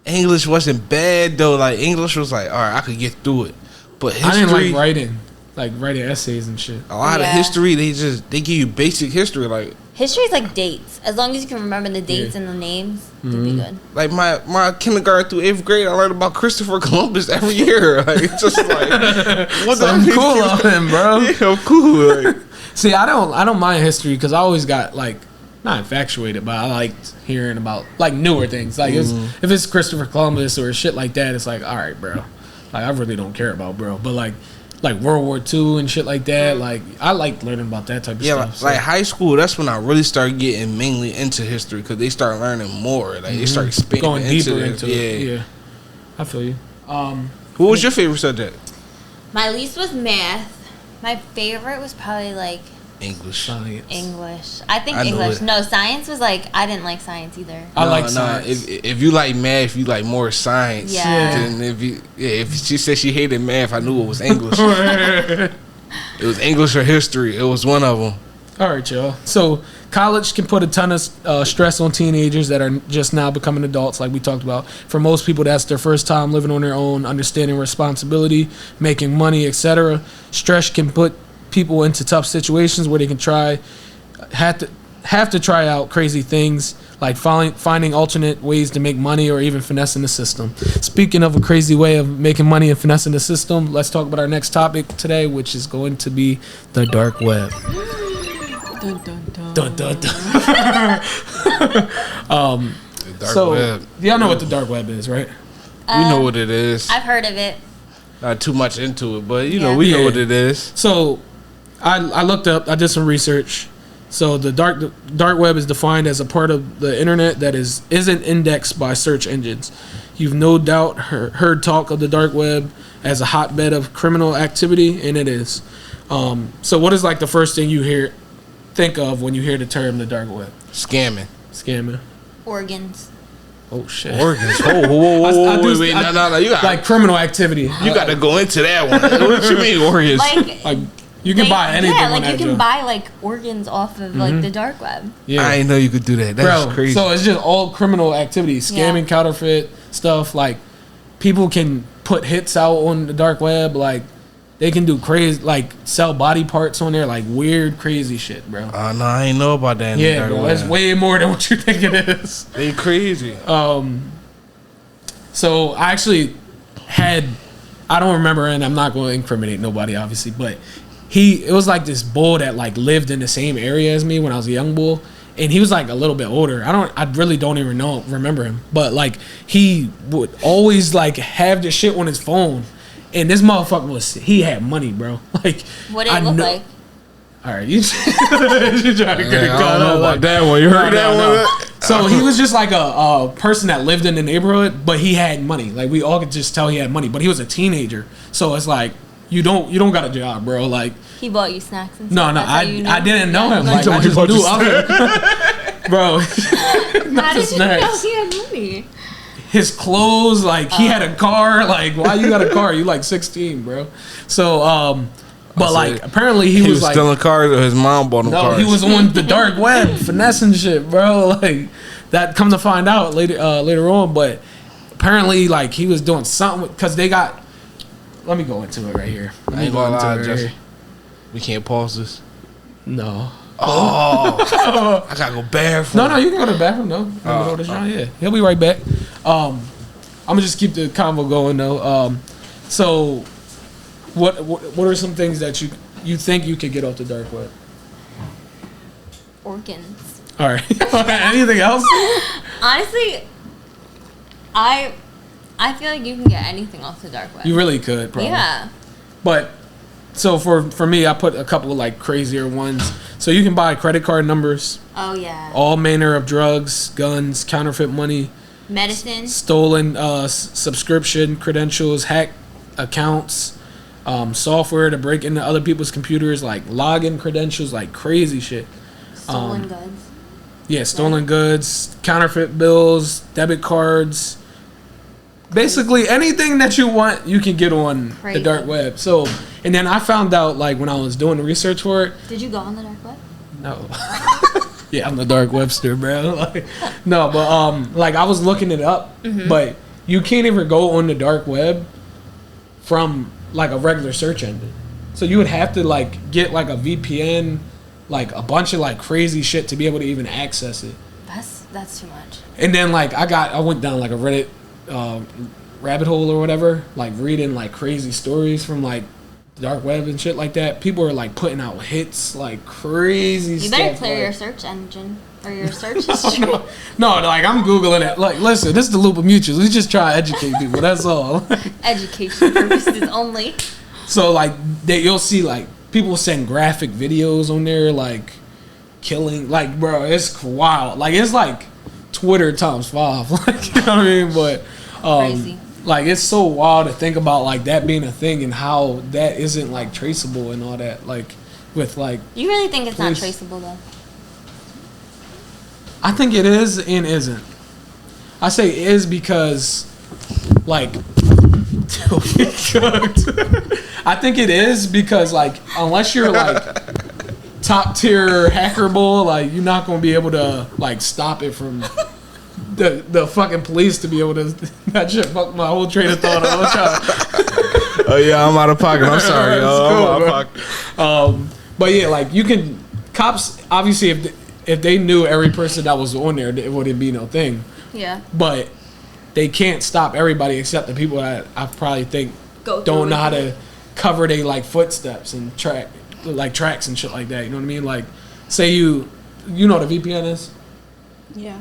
English wasn't bad though. Like English was like, all right, I could get through it. But history, I didn't like writing essays and shit. A lot of history, they give you basic history. Like history is like dates. As long as you can remember the dates and the names, you'll be good. Like my kindergarten through 8th grade, I learned about Christopher Columbus every year. Like it's just like what's cool of him, bro? Yeah, I'm cool. Like, see, I don't mind history because I always got like not infatuated, but I liked hearing about like newer things. Like if it's Christopher Columbus or shit like that, it's like all right, bro. Like I really don't care about bro, but like World War II and shit like that. Like I like learning about that type of stuff. Like high school, that's when I really started getting mainly into history because they start learning more. Like they start going deeper into it. Yeah, I feel you. What was your favorite subject? My least was math. My favorite was probably like English. English. I think English. No, science was like I didn't like science either. I like science. If you like math, you like more science. Yeah. And if she said she hated math, I knew it was English. It was English or history. It was one of them. All right, y'all. So college can put a ton of stress on teenagers that are just now becoming adults, like we talked about. For most people, that's their first time living on their own, understanding responsibility, making money, etc. Stress can put people into tough situations where they can have to try out crazy things like finding alternate ways to make money or even finessing the system. Speaking of a crazy way of making money and finessing the system, let's talk about our next topic today, which is going to be the dark web. Dun, dun, dun. Dun, dun, dun. Dark web. Y'all know what the dark web is, right? We know what it is. I've heard of it. Not too much into it, but we know what it is. So, I looked up. I did some research. So the dark web is defined as a part of the internet that isn't indexed by search engines. You've no doubt heard talk of the dark web as a hotbed of criminal activity, and it is. So what is like the first thing you think of when you hear the term the dark web? Scamming. Organs. Oh shit. Organs. Whoa. Wait, no. You got like criminal activity. You got to go into that one. What you mean organs? Like you can buy anything. Yeah, on like you can job. buy like organs off of like the dark web. Yeah, I didn't know you could do that. That's crazy. So it's just all criminal activity, scamming, counterfeit stuff. Like people can put hits out on the dark web. Like they can do crazy, like sell body parts on there, like weird, crazy shit, bro. No, I ain't know about that. Yeah, bro, that's way more than what you think it is. They crazy. So I actually I don't remember, and I'm not going to incriminate nobody, obviously, but it was like this bull that like lived in the same area as me when I was a young bull, and he was like a little bit older. I really don't even remember him, but like he would always like have this shit on his phone, and this motherfucker he had money, bro. Like what did it look like? All right, you trying to get it I don't know about that one. You heard that one? So he was just like a person that lived in the neighborhood, but he had money. Like we all could just tell he had money, but he was a teenager. So it's like you don't got a job, bro. Like he bought you snacks and stuff. No, I didn't know him. Like I just knew of him, bro. How did you know he had money? His clothes, like he had a car. Like why you got a car? You like 16, bro. So but like apparently he was like stealing cars, or his mom bought him cars. No, he was on the dark web finessing shit, bro. Like that. Come to find out later on, but apparently like he was doing something because they got. Let me go into it right here. I ain't gonna lie, Justin. We can't pause this. No. Oh, I gotta go bathroom. No, you can go to the bathroom. No, yeah, he'll be right back. I'm gonna just keep the convo going though. So. What are some things that you think you could get off the dark web? Organs. All right. Anything else? Honestly, I feel like you can get anything off the dark web. You really could, probably. Yeah. But so for me, I put a couple of like crazier ones. So you can buy credit card numbers. Oh yeah. All manner of drugs, guns, counterfeit money, medicine, stolen subscription credentials, hack accounts. Software to break into other people's computers, like login credentials, like crazy shit. Stolen goods. Yeah, stolen goods, counterfeit bills, debit cards. Basically, anything that you want, you can get on the dark web. So, and then I found out, like, when I was doing the research for it. Did you go on the dark web? No. Yeah, I'm the dark webster, bro. Like, no, but, like, I was looking it up, but you can't even go on the dark web from like a regular search engine. So you would have to like get like a VPN, like a bunch of like crazy shit to be able to even access it. That's too much. And then like I went down like a Reddit rabbit hole or whatever, like reading like crazy stories from like the dark web and shit like that. People are like putting out hits like crazy stuff. You better clear your search engine or your search history. No, like I'm Googling it. Like, listen, this is the Loop of Mutuals. We just try to educate people. That's all. Education purposes only. So like you'll see like people send graphic videos on there, like killing, like bro, it's wild. Like it's like Twitter times 5. Like you know what I mean? But crazy. Like it's so wild to think about like that being a thing and how that isn't like traceable and all that. Like with like. You really think it's not traceable though? I think it is and isn't. I say is because, like, I think it is because, like, unless you're like top tier hacker bull, like you're not gonna be able to like stop it from the fucking police to be able to. That shit fucked my whole train of thought. Oh yeah, I'm out of pocket. I'm sorry. I'm out of pocket. But yeah, like you can cops obviously if they knew every person that was on there, it wouldn't be no thing. Yeah. But they can't stop everybody except the people that I probably think don't know how to cover their like footsteps and tracks and shit like that. You know what I mean? Like, say you know what a VPN is? Yeah.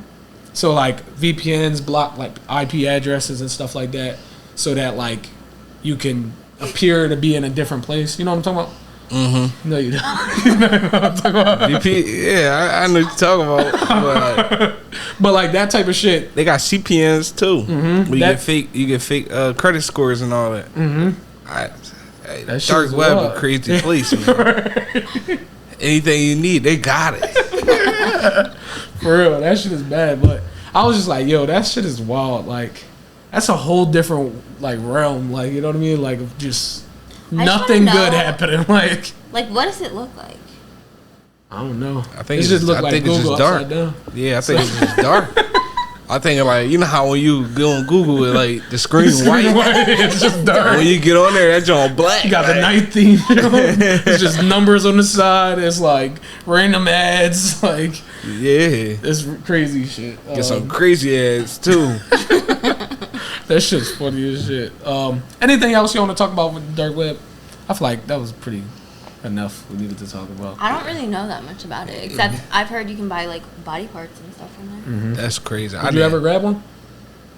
So like VPNs block like IP addresses and stuff like that, so that like you can appear to be in a different place. You know what I'm talking about? Mm-hmm. No, you don't. You know what I'm talking about? I know what you're talking about. But like that type of shit. They got CPNs too. Mm-hmm. You get fake credit scores and all that. Mm-hmm. Dark web a crazy place, man. Anything you need, they got it. For real, that shit is bad. But I was just like, yo, that shit is wild. Like, that's a whole different like realm. Like, you know what I mean? Like, just nothing good happening. Like, what does it look like? I don't know. I think it just look like Google it's just dark. Down. Yeah, I think it's just dark. I think like, you know how when you go on Google, like the screen white, it's just dark. When you get on there, that's all black. You got the night theme. It's just numbers on the side. It's like random ads. Like, yeah, it's crazy shit. Get some crazy ads too. That shit's funny as shit. Anything else you want to talk about with the dark web? I feel like that was pretty enough we needed to talk about. I don't really know that much about it, except I've heard you can buy like body parts and stuff from there. Mm-hmm. That's crazy. Did you ever grab one?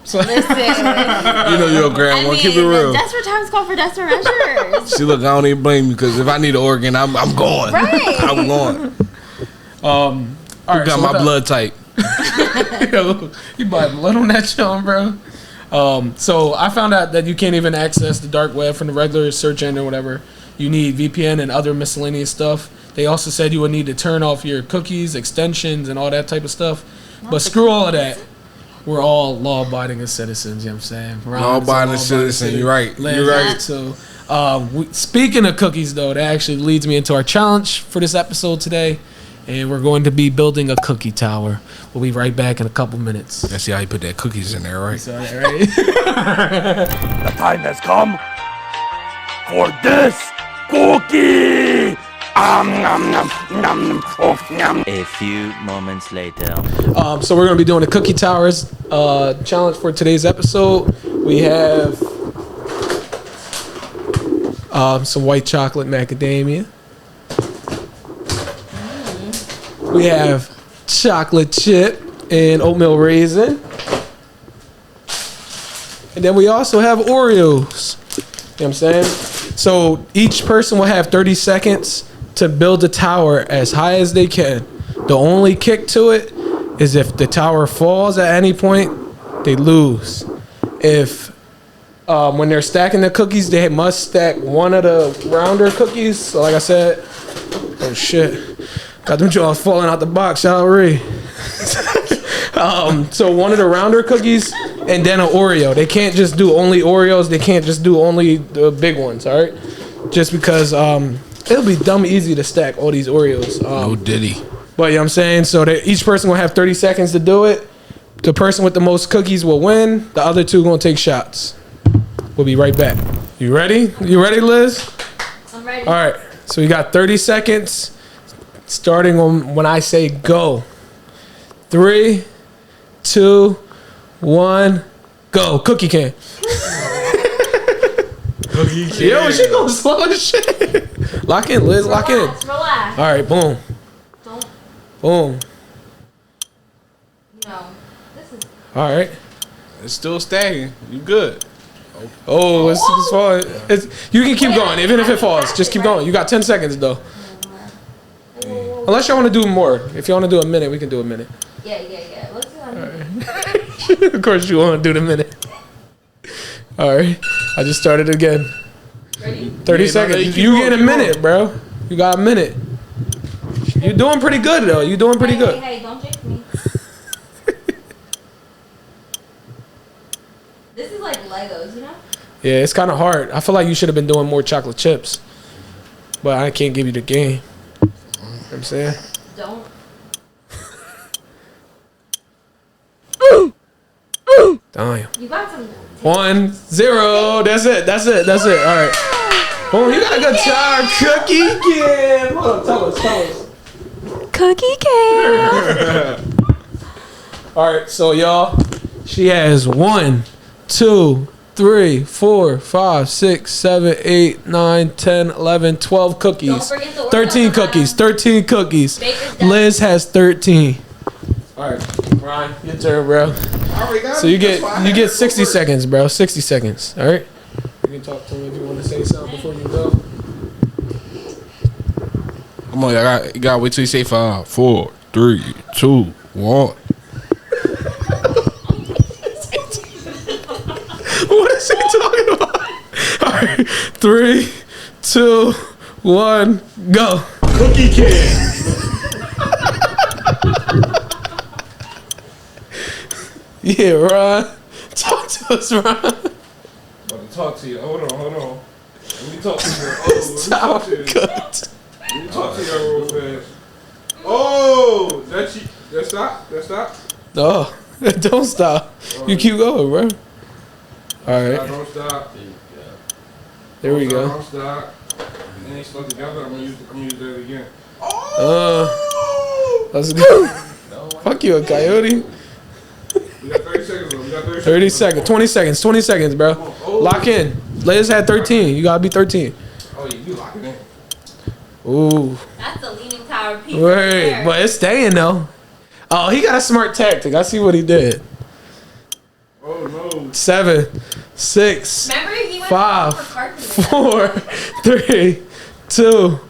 Listen, you know you'll grab one. Keep it real. Desperate times call for desperate measures. See, look, I don't even blame you because if I need an organ, I'm going. Right. I'm going. All right, got my blood type. Yo, you buy blood on that chillin', bro. So I found out that you can't even access the dark web from the regular search engine or whatever. You need VPN and other miscellaneous stuff. They also said you would need to turn off your cookies, extensions, and all that type of stuff. But screw all of that. We're all law-abiding citizens, you know what I'm saying? Law-abiding citizen, you're right. You're right. So, speaking of cookies, though, that actually leads me into our challenge for this episode today. And we're going to be building a cookie tower. We'll be right back in a couple minutes. Let's see how you put that cookies in there, right? You saw that, right? The time has come for this cookie. A few moments later. So we're going to be doing the cookie towers challenge for today's episode. We have some white chocolate macadamia. We have chocolate chip and oatmeal raisin. And then we also have Oreos. You know what I'm saying? So each person will have 30 seconds to build a tower as high as they can. The only kick to it is if the tower falls at any point, they lose. If when they're stacking the cookies, they must stack one of the rounder cookies. So like I said, oh shit. Got them jaws falling out the box, y'all ready? So one of the rounder cookies and then an Oreo. They can't just do only Oreos. They can't just do only the big ones, all right? Just because it'll be dumb easy to stack all these Oreos. No diddy. But you know what I'm saying? So each person will have 30 seconds to do it. The person with the most cookies will win. The other two going to take shots. We'll be right back. You ready? You ready, Liz? I'm ready. All right. So we got 30 seconds. Starting on when I say go. 3, 2, 1, go. Cookie can. Cookie can. Yo, she going slow as shit. Lock in, Liz. Lock in. Relax. All right, boom. Don't. Boom. No. This is. All right. It's still stacking. You good. Oh, it's falling. You can keep going, even if it falls. Just keep going. You got 10 seconds, though. Unless y'all want to do more. If y'all want to do a minute, we can do a minute. Yeah. Let's do that. Right. Of course, you want to do the minute. All right. I just started again. Ready? 30 seconds. You get a minute, bro. You got a minute. You're doing pretty good, though. You're doing pretty good. Hey, don't jinx me. This is like Legos, you know? Yeah, it's kind of hard. I feel like you should have been doing more chocolate chips. But I can't give you the game. You know what I'm saying? Don't. Damn. You got some. 1, 0. That's it. All right. Boom, you got a good job. Cookie can. Hold on, tell us. Cookie can. All right, so y'all, she has 1, 2, 3, 4, 5, 6, 7, 8, 9, 10, 11, 12 cookies. Don't forget the 13 order. cookies. 13 cookies. Baker's done. Liz has 13. All right. Brian, your turn, bro. So you get 60 seconds, bro. 60 seconds. All right. You can talk to me if you want to say something before you go. Come on, you gotta wait till you say 5, 4, 3, 2, 1. What is he talking about? All right, 3, 2, 1, go. Cookie can. Yeah, Ron. Talk to us, Ron. I'm about to talk to you. Hold on. Let me talk to you. Stop. Let me talk to you real fast. Oh, that stop? That stop? No, don't stop. You keep going, bro. All right. Don't stop. There we go. Don't stop. And they stuck together. I'm gonna use that again. Let's go. Fuck you, a coyote. We got 30 seconds. 30 seconds. 20 seconds. 20 seconds, bro. Lock in. Latest had 13. You gotta be 13. Oh, you lock it in. Ooh. That's the Leaning Tower piece. Wait, but it's staying though. Oh, he got a smart tactic. I see what he did. Oh no. 7, 6, Remember he went 5, for Carpenter. 4, 3, 2, 1.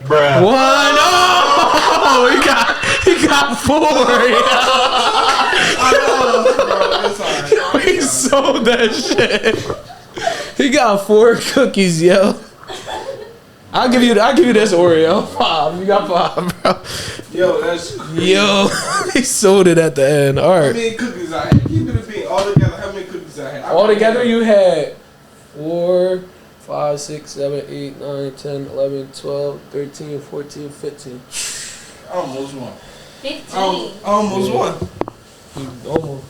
Oh, he got 4. He sold that shit. He got 4 cookies, yo. I'll give you this Oreo. 5. You got 5, bro. Yo, that's crazy. Yo, he sold it at the end. All How right. many cookies I had? Keep it a beat. All together, how many cookies I had? All together, you had 4, 5, 6, 7, 8, 9, 10, 11, 12, 13, 14, 15. I almost won. 15. I almost won. You almost.